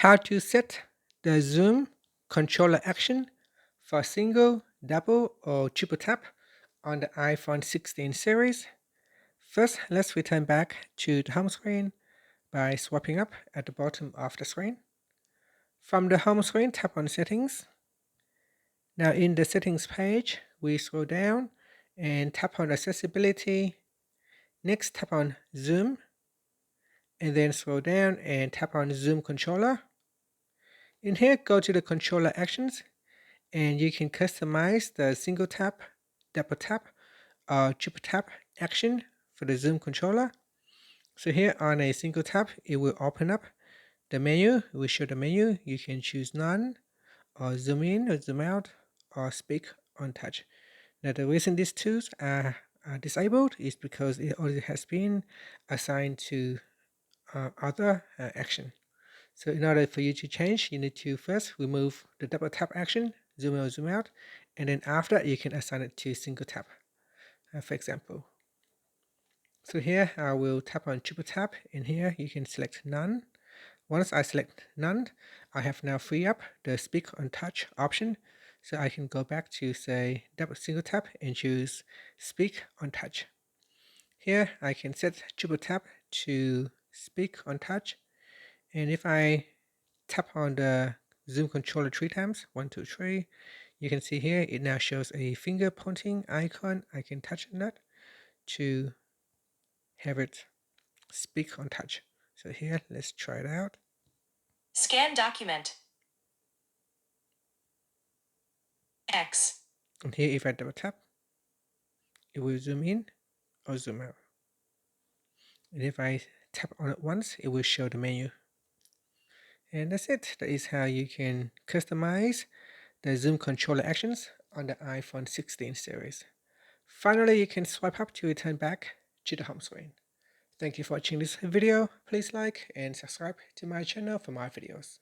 How to set the zoom controller action for single, double, or triple tap on the iPhone 16 series. First, let's return back to the home screen by swiping up at the bottom of the screen. From the home screen, tap on Settings. Now in the Settings page, we scroll down and tap on Accessibility. Next, tap on Zoom, and then scroll down and tap on Zoom Controller. In here, go to the controller actions, and you can customize the single tap, double tap, or triple tap action for the Zoom controller. So here on a single tap, it will open up the menu. It will show the menu. You can choose none, or zoom in, or zoom out, or speak on touch. Now the reason these tools are disabled is because it already has been assigned to other action. So in order for you to change, you need to first remove the double tap action, zoom in or zoom out, and then after you can assign it to single tap, for example. So here I will tap on triple tap, and here you can select none. Once I select none, I have now free up the speak on touch option. So I can go back to say double single tap and choose speak on touch. Here I can set triple tap to speak on touch. And if I tap on the zoom controller 3 times, 1, 2, 3, you can see here it now shows a finger pointing icon. I can touch on that to have it speak on touch. So here, let's try it out. Scan document. X. And here, if I double tap, it will zoom in or zoom out. And if I tap on it once, it will show the menu. And that's it. That is how you can customize the zoom controller actions on the iPhone 16 series. Finally, you can swipe up to return back to the home screen. Thank you for watching this video. Please like and subscribe to my channel for more videos.